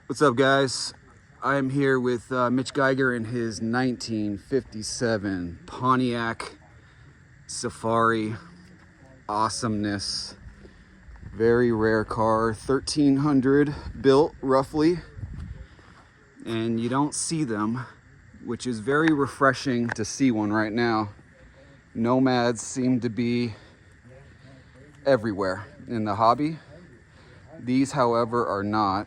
What's up, guys? I'm here with Mitch Geiger in his 1957 Pontiac Safari. Awesomeness. Very rare car, 1300 built roughly. And you don't see them, which is very refreshing to see one right now. Nomads seem to be everywhere in the hobby. These, however, are not.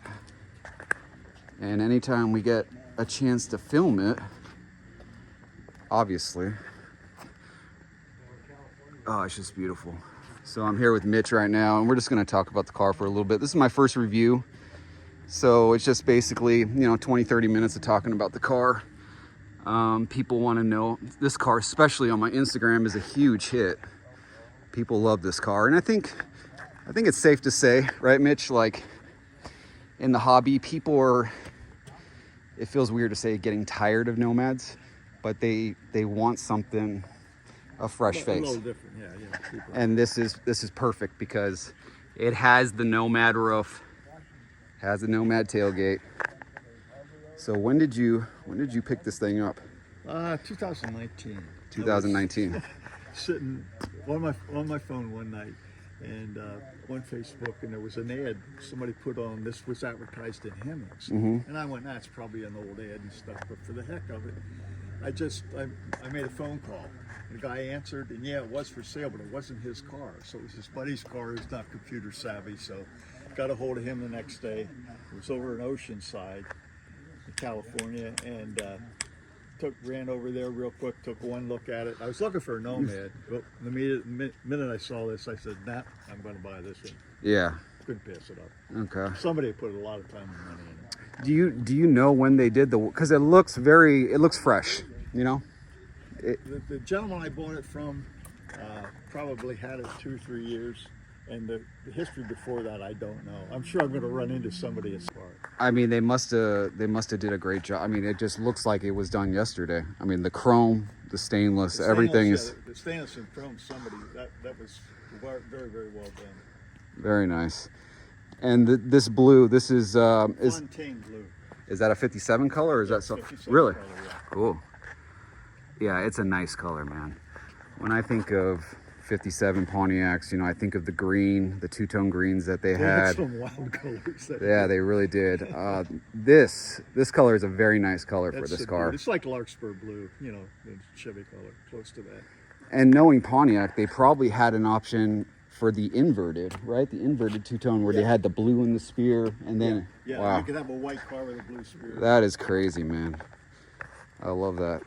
And anytime we get a chance to film it, obviously, oh, it's just beautiful. So I'm here with Mitch right now, and we're just gonna talk about the car for a little bit. This is my first review, so it's just basically, 20, 30 minutes of talking about the car. People wanna know, this car, especially on my Instagram, is a huge hit. People love this car, and I think it's safe to say, right, Mitch, like, in the hobby, people are, it feels weird to say getting tired of Nomads, but they want something, a fresh face. A little different, yeah. And this is perfect because it has the Nomad roof, has the Nomad tailgate. So when did you pick this thing up? 2019. 2019. Sitting on my phone one night and on Facebook, and there was an ad somebody put on. This was advertised in MadMooks, and I went, "That's probably an old ad and stuff." But for the heck of it, I made a phone call. The guy answered, and yeah, it was for sale, but it wasn't his car. So it was his buddy's car. He's not computer savvy, so got a hold of him the next day. It was over in Oceanside, in California, and ran over there real quick, took one look at it. I was looking for a Nomad, but the minute I saw this, I said, "Nah, I'm going to buy this one." Yeah. Couldn't pass it up. Okay. Somebody put a lot of time and money in Do it. you know when they did because it looks fresh, The gentleman I bought it from probably had it 2-3 years. And the history before that, I don't know. I'm sure I'm going to run into somebody as far. I mean, they must have did a great job. I mean, it just looks like it was done yesterday. I mean, the chrome, the stainless, everything is the stainless and chrome. Somebody that was very, very well done. Very nice. And this blue, this is Fontaine blue. Is that a 57 color, or is that something really color, yeah. Cool? Yeah, it's a nice color, man. When I think of 57 Pontiacs, I think of the green, the two-tone greens that they had. Some wild colors. Yeah, they really did. This color is a very nice color for this car. It's like Larkspur blue, the Chevy color, close to that. And knowing Pontiac, they probably had an option for the inverted, right? The inverted two-tone where they had the blue in the spear, and then wow. You could have a white car with a blue spear. That is crazy, man. I love that.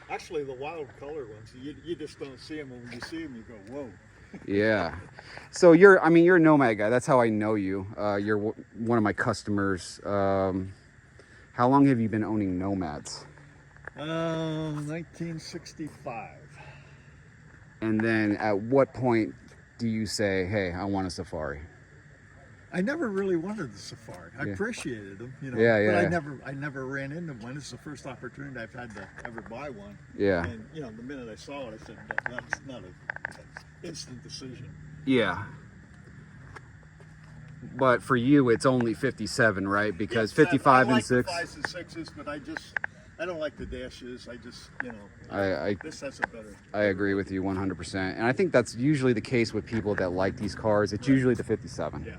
Actually, the wild color ones, you just don't see them, and when you see them, you go, whoa. Yeah. So you're a Nomad guy. That's how I know you. You're one of my customers. How long have you been owning Nomads? 1965. And then at what point do you say, "Hey, I want a Safari"? I never really wanted the Safari. I appreciated them, Yeah, but I never ran into one. This is the first opportunity I've had to ever buy one. Yeah. And the minute I saw it, I said, "That's not an instant decision." Yeah. But for you, it's only 57, right? Because 55 and 6. I like the 5s and 6s, but I don't like the dashes. I just, this has a better. I agree with you 100%, and I think that's usually the case with people that like these cars. It's usually the 57. Yeah.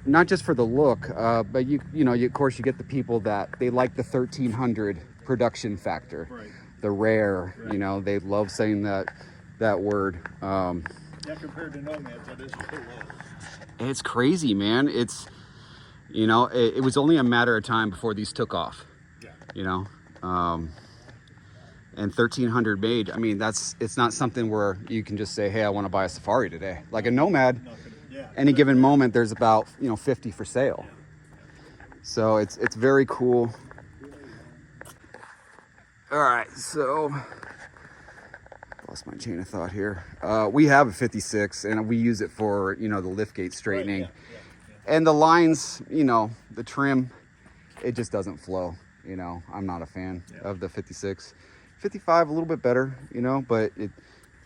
Not just for the look, but of course you get the people that they like the 1300 production factor, right. The rare. Right. They love saying that word. Yeah, compared to Nomads, that is pretty low. It's crazy, man. It's it was only a matter of time before these took off. Yeah. And 1300 made. I mean, it's not something where you can just say, "Hey, I want to buy a Safari today." Like a Nomad. Any given moment, there's about 50 for sale. So it's very cool. All right, so lost my chain of thought here. We have a 56, and we use it for the liftgate straightening, right, and the lines, the trim, it just doesn't flow. I'm not a fan of the 56. 55 a little bit better, but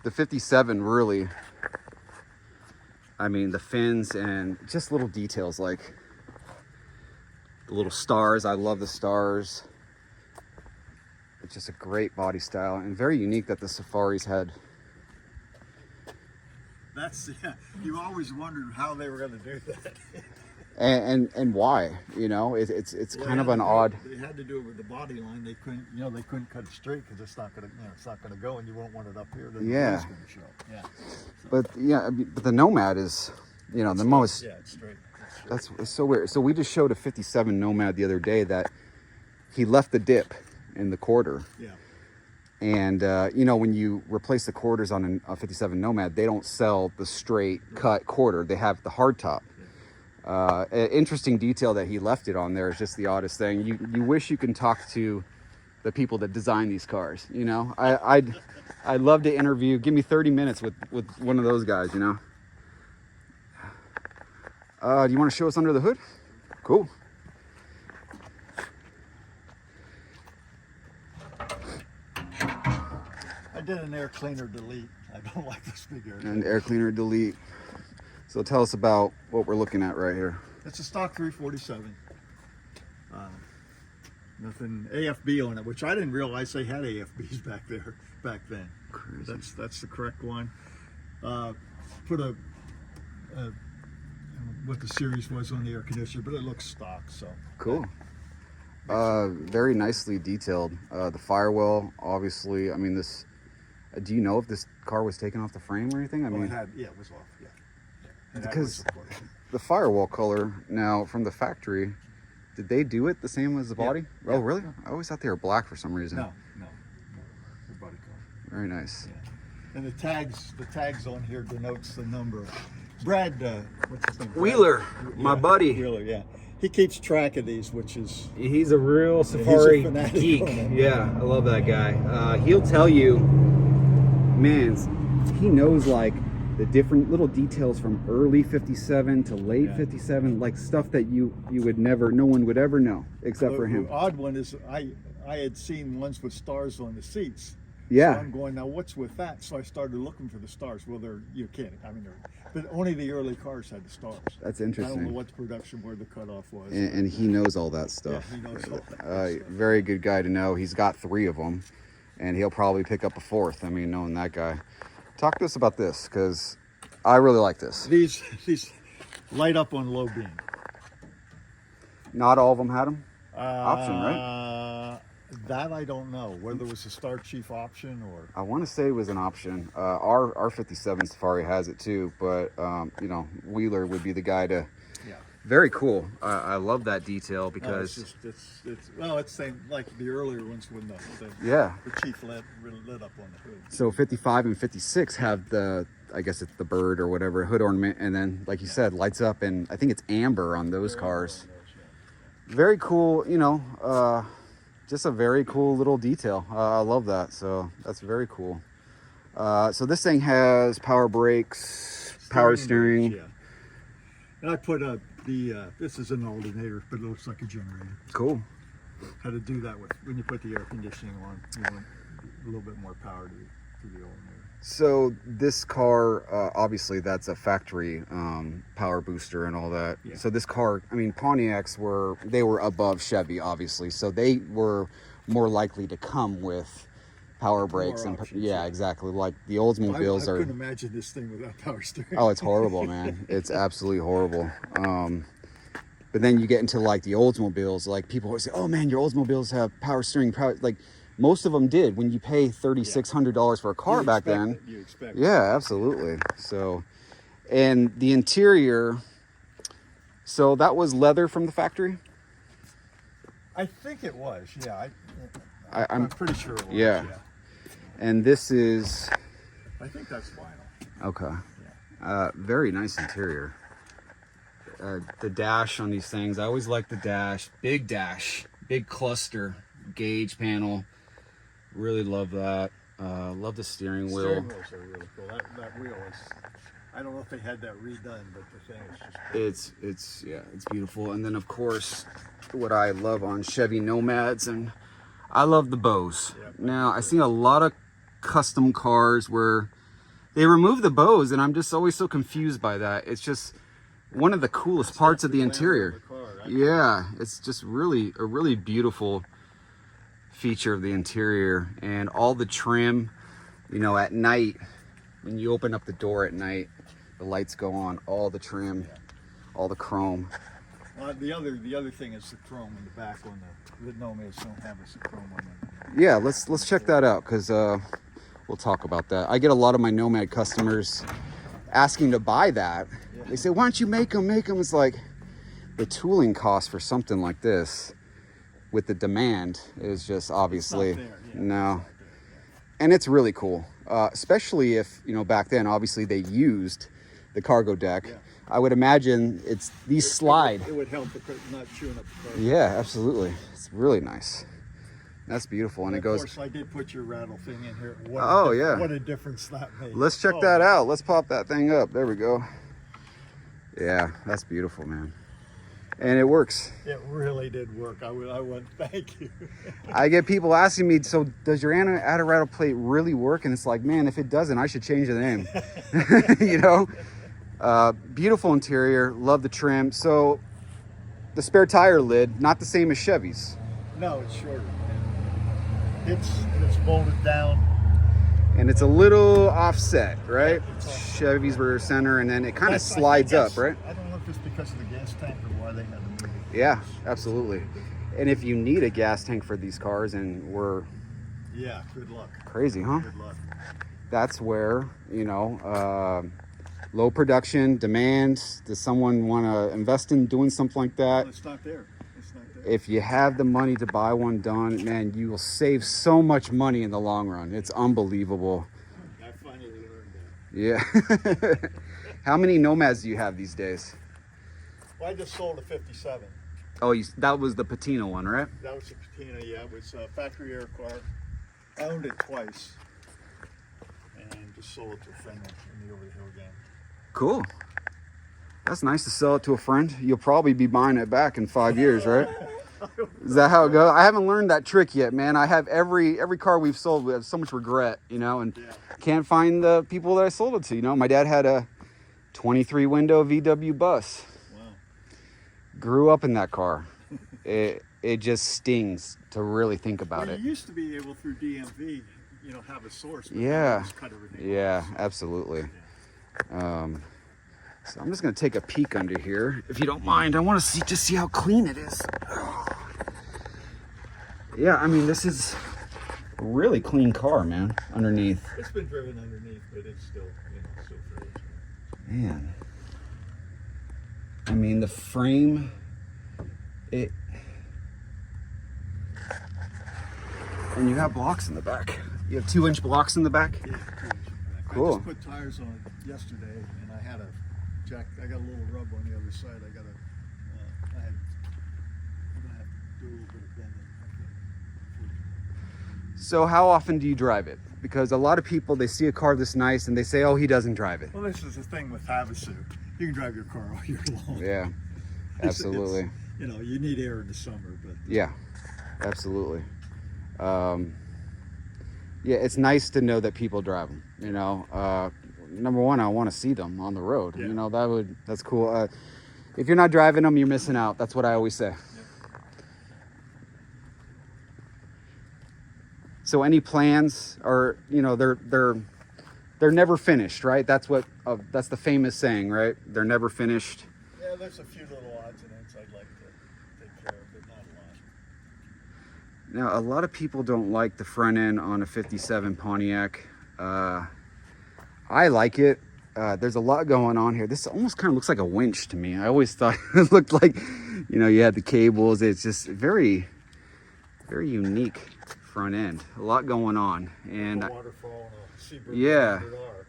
the 57 really. I mean, the fins and just little details like The little stars, I love the stars. It's just a great body style and very unique that the Safaris had. That's, yeah, you always wondered how they were going to do that. And why, you know, it's kind of an odd. They had to do it with the body line. They couldn't, you know, they couldn't cut it straight because it's not going to, you know, it's not going to go, and you won't want it up here. Then Yeah. it's going to show. Yeah. So, But yeah, but the Nomad is, you know, the most. yeah, it's straight. It's straight. That's so weird. So we just showed a 57 Nomad the other day that he left the dip in the quarter. Yeah. And, you know, when you replace the quarters on a 57 Nomad, they don't sell the straight cut quarter. They have the hard top. An interesting detail that he left it on there is just the oddest thing. You wish you can talk to the people that design these cars, you know? I'd love to interview. Give me 30 minutes with one of those guys, you know? Do you want to show us under the hood? Cool. I did an air cleaner delete. I don't like this big air cleaner. And air cleaner delete. So tell us about what we're looking at right here. It's a stock 347. Nothing AFB on it, which I didn't realize they had AFBs back then. Crazy. That's the correct one. Put what the series was on the air conditioner, but it looks stock. So Cool. Very nicely detailed. The firewall, obviously. I mean, this. Do you know if this car was taken off the frame or anything? I mean, it was off. Yeah. And that because was, of course, the firewall color now from the factory, did they do it the same as the body? Yeah. Oh, really? I always thought they were black for some reason. no, the body color. Very nice. Yeah. And the tags on here denotes the number. Brad, what's his name? Brad? Wheeler, my buddy. Wheeler, yeah. He keeps track of these, which is He's a real Safari fanatic geek. on it. Yeah, I love that guy. He'll tell you, man, he knows like the different little details from early 57 to late 57, like stuff that you would never, no one would ever know except for him. The odd one is I had seen ones with stars on the seats. Yeah. So I'm going, now what's with that? So I started looking for the stars. Well, you can't. I mean, but only the early cars had the stars. That's I interesting. don't know what the production, where the cutoff was. And he knows all that stuff. Yeah, he knows all that stuff. Very good guy to know. He's got 3 of them, and he'll probably pick up a 4th. I mean, knowing that guy. Talk to us about this, because I really like this. These light up on low beam. Not all of them had them. Option, right? That I don't know. Whether it was a Star Chief option or. I want to say it was an option. Our 57 Safari has it too, but you know, Wheeler would be the guy to. Yeah. Very cool. I love that detail because It's same like the earlier ones when the Chief lit up on the hood. So 55 and 56 have the, I guess it's the bird or whatever hood ornament, and then like you said, lights up, and I think it's amber on those cars. Very cool. You know. Just a very cool little detail. I love that. So that's very cool. So this thing has power brakes, power steering. Yeah. And I put this is an alternator, but it looks like a generator. Cool. How to do that when you put the air conditioning on, you want a little bit more power to the alternator. So this car, obviously that's a factory power booster and all that. Yeah. So this car, I mean, Pontiacs were above Chevy, obviously. So they were more likely to come with power brakes. More And options, yeah, exactly. Like the Oldsmobiles I couldn't imagine this thing without power steering. Oh, it's horrible, man. It's absolutely horrible. But then you get into like the Oldsmobiles, like people always say, oh man, your Oldsmobiles have power steering, like most of them did. When you pay $3,600 for a car back then. You expect Yeah, absolutely. So, and the interior, so that was leather from the factory? I think it was, yeah. I'm pretty sure it was, yeah. And this is, I think that's vinyl. okay. Very nice interior. The dash on these things, I always like the dash, big cluster, gauge panel. Really love that. Love the steering wheel. Steering wheels are really cool. That wheel is, I don't know if they had that redone, but the thing is just cool. It's beautiful. And then of course, what I love on Chevy Nomads, and I love the bows. Yep. Now I see a lot of custom cars where they remove the bows, and I'm just always so confused by that. It's just one of the coolest parts of the interior. Yeah, it's just really a really beautiful feature of the interior, and all the trim. You know, at night when you open up the door at night, the lights go on. All the trim, all the chrome. The other thing is the chrome in the back on the Nomads don't have the chrome on them. Yeah, let's check that out, because we'll talk about that. I get a lot of my Nomad customers asking to buy that. Yeah. They say, why don't you make them? It's like the tooling cost for something like this with the demand is just obviously no. And it's really cool, especially if, you know, back then, obviously they used the cargo deck. Yeah. I would imagine these slide. It would help not chewing up the cargo. Yeah, absolutely. It's really nice. That's beautiful, and it goes. Of course, I did put your rattle thing in here. Yeah. What a difference that made. Let's check that out. Let's pop that thing up. There we go. Yeah, that's beautiful, man. And it works. It really did work. I went, thank you. I get people asking me, so does your anti-rattle plate really work? And it's like, man, if it doesn't, I should change the name. You know? Beautiful interior. Love the trim. So the spare tire lid, not the same as Chevy's. No, it's shorter. It's bolted down. And it's a little offset, right? Yeah, it's offset. Chevy's were center, and then it kind of That's- slides up, right? I don't know if it's because of the gas tank or why they had to move it. Yeah, absolutely. And if you need a gas tank for these cars, and we're Yeah, good luck. crazy, huh? Good luck. That's where, you know, low production, demand. Does someone want to invest in doing something like that? Well, it's not there. It's not there. If you have the money to buy one done, man, you will save so much money in the long run. It's unbelievable. I finally learned that. Yeah. How many Nomads do you have these days? Well, I just sold a 57. Oh, that was the patina one, right? That was a patina, yeah. It was a factory air car. I owned it twice. And just sold it to a friend in the Over the Hill gang. Cool. That's nice to sell it to a friend. You'll probably be buying it back in 5 years, right? Is that how it goes? I haven't learned that trick yet, man. I have every car we've sold, we have so much regret, you know, and can't find the people that I sold it to. You know, my dad had a 23 window VW bus. Wow. Grew up in that car. It just stings to really think about Well, it. you used to be able through DMV, you know, have a source. But Yeah. just cut everything Yeah, off. absolutely. So I'm just gonna take a peek under here, if you don't mind. I want to see how clean it is. Yeah, I mean, this is a really clean car, man. Underneath, It's been driven underneath, but it's still, you know, still fairly clean. man. I mean, the frame, and you have blocks in the back. You have 2-inch blocks in the back. Yeah, 2 inches back. Cool. I just put tires on it yesterday, and I got a little rub on the other side. I'm gonna have to do a little bit of bending. So how often do you drive it? Because a lot of people, they see a car this nice and they say, oh, he doesn't drive it. Well, this is the thing with Havasu. You can drive your car all year long. Yeah, absolutely. You know, you need air in the summer, but Yeah, absolutely. Yeah, it's nice to know that people drive them. You know, number one, I want to see them on the road. Yeah. You know, that's cool. If you're not driving them, you're missing out. That's what I always say. So any plans, or you know, they're never finished, right? That's the famous saying, right? They're never finished. yeah, there's a few little odds and ends I'd like to take care of, but not a lot. Now, a lot of people don't like the front end on a 57 Pontiac. I like it. There's a lot going on here. This almost kind of looks like a winch to me. I always thought it looked like, you know, you had the cables. It's just very, very unique front end. A lot going on. And A waterfall and a seabird. Yeah. 100R.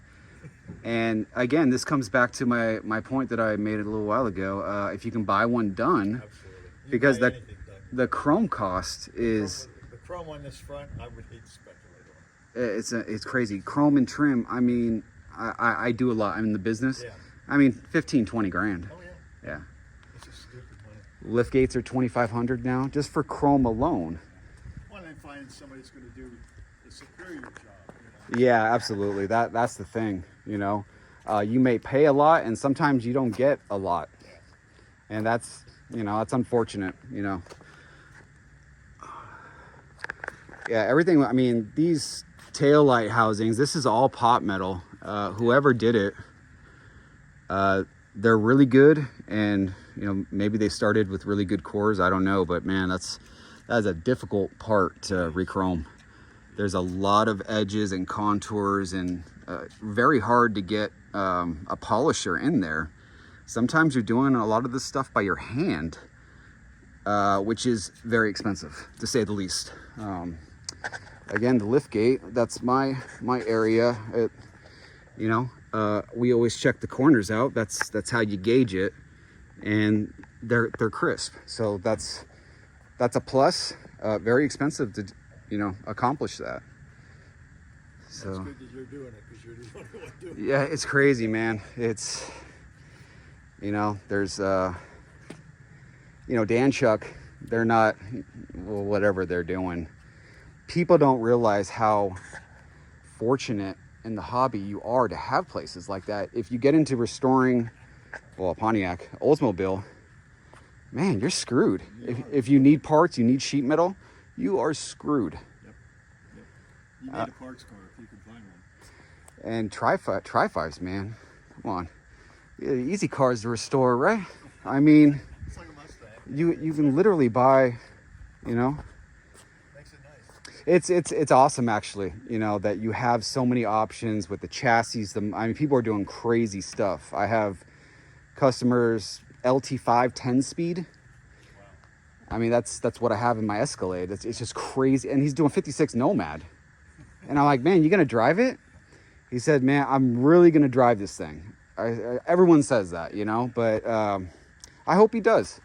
and again, this comes back to my point that I made a little while ago. If you can buy one done, Absolutely. You because buy that anything done. the chrome cost is The chrome on this front, I would hate to speculate on. it's crazy. Chrome and trim, I mean, I do a lot. I'm in the business. Yeah. I mean, 15, 20 grand. Oh, yeah. Yeah. It's just stupid money. Lift gates are 2,500 now, just for chrome alone. Well, then find somebody's going to do a superior job. You know? Yeah, absolutely. That's the thing, you know. You may pay a lot, and sometimes you don't get a lot. And that's You know, that's unfortunate, you know. Yeah, everything, I mean, these tail light housings, this is all pot metal. Whoever did it, they're really good, and you know, maybe they started with really good cores, I don't know, but man, that's a difficult part to rechrome. There's a lot of edges and contours, and very hard to get a polisher in there. Sometimes you're doing a lot of this stuff by your hand, which is very expensive, to say the least. Again, the lift gate, that's my area. You know, we always check the corners out. That's how you gauge it, and they're crisp. So that's a plus. Very expensive to, you know, accomplish that. So it's good that you're doing it, because you're the only one doing it. yeah, it's crazy, man. It's, you know, there's you know, Dan Chuck, they're not, well, whatever they're doing. People don't realize how fortunate in the hobby you are to have places like that. If you get into restoring, well, Pontiac, Oldsmobile, man, you're screwed. If you need parts, you need sheet metal, you are screwed. Yep. You need a parts car if you can find one. And Tri-5s, man, come on. Easy cars to restore, right? I mean, It's like a Mustang. you can literally buy, you know. Makes it nice. It's awesome, actually, you know, that you have so many options with the chassis. I mean, people are doing crazy stuff. I have customers LT5 10-speed. Wow. I mean, that's what I have in my Escalade. It's just crazy. And he's doing 56 Nomad. And I'm like, man, you gonna drive it? He said, man, I'm really gonna drive this thing. Everyone says that, you know, but I hope he does,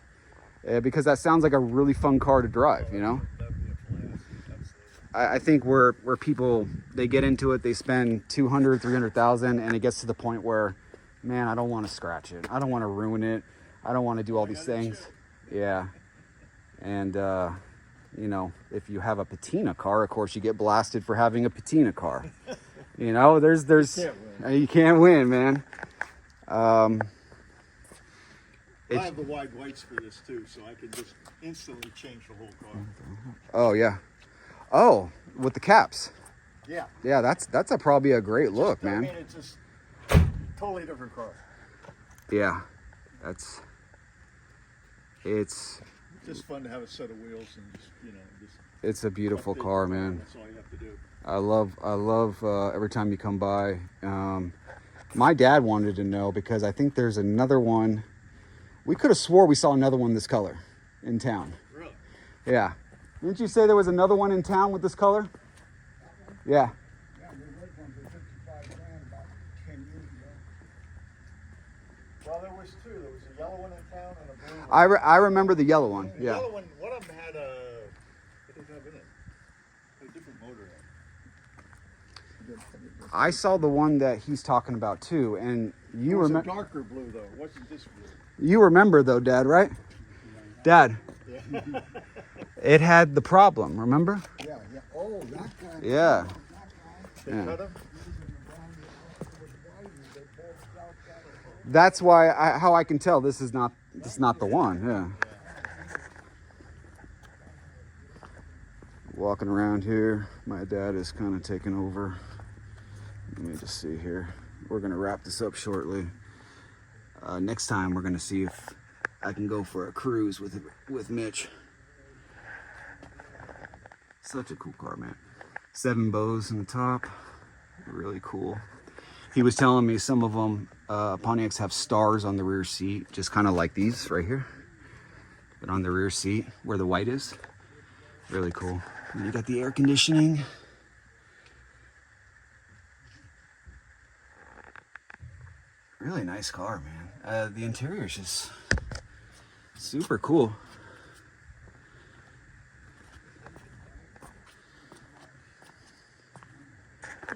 because that sounds like a really fun car to drive, you know. That'd be a blast. Absolutely. I think where people, they get into it, they spend 200, 300,000, and it gets to the point where, man, I don't want to scratch it. I don't want to ruin it. I don't want to do all these things. Yeah. And, you know, if you have a patina car, of course, you get blasted for having a patina car. You know, you can't win, man. I have the wide whites for this too, so I can just instantly change the whole car. Oh, yeah. Oh, with the caps. Yeah. Yeah, that's probably a great look, man. I mean, it's just totally different car. Yeah, it's Just fun to have a set of wheels and just, you know, it's a beautiful update car, the man. That's all you have to do. I love every time you come by. My dad wanted to know, because I think there's another one. We could have swore we saw another one this color in town. Really? Yeah. Didn't you say there was another one in town with this color? Yeah. Yeah, we worked one for 55 grand about 10 years ago. Well, there was two. There was a yellow one in town and a blue one. I remember the yellow one. The Yeah. yellow one of them had what did it have in it? A different motor in it. I saw the one that he's talking about too, and It was a darker blue though. It wasn't this blue. You remember though, Dad, right? Dad, Yeah. it had the problem, remember? Yeah, yeah. Oh, that guy. Yeah. That guy. They Yeah. cut 'em? That's why how I can tell this is not the one. Yeah. Walking around here, my dad is kind of taking over. Let me just see here. We're gonna wrap this up shortly. Next time we're gonna see if I can go for a cruise with Mitch. Such a cool car, man. 7 bows in the top, really cool. He was telling me some of them, Pontiacs have stars on the rear seat, just kind of like these right here, but on the rear seat where the white is. Really cool. And you got the air conditioning. Really nice car, man. The interior is just super cool. I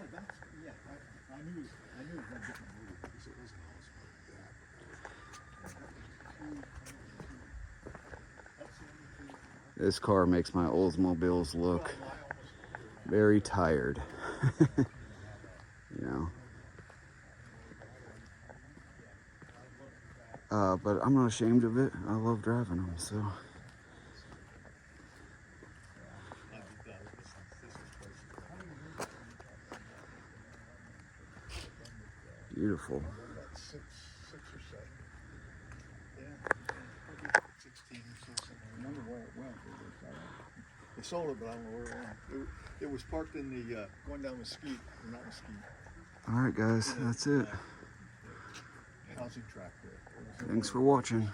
knew it was a different motor because it wasn't always. This car makes my Oldsmobiles look very tired. You know. but I'm not ashamed of it. I love driving them, so. Beautiful. About six or seven. Yeah, probably 16 or so. I wonder where it went. They sold it, but I don't know where it went. It was parked in the going down Mesquite, or not Mesquite. All right, guys, that's it. Housing tract there. Thanks for watching.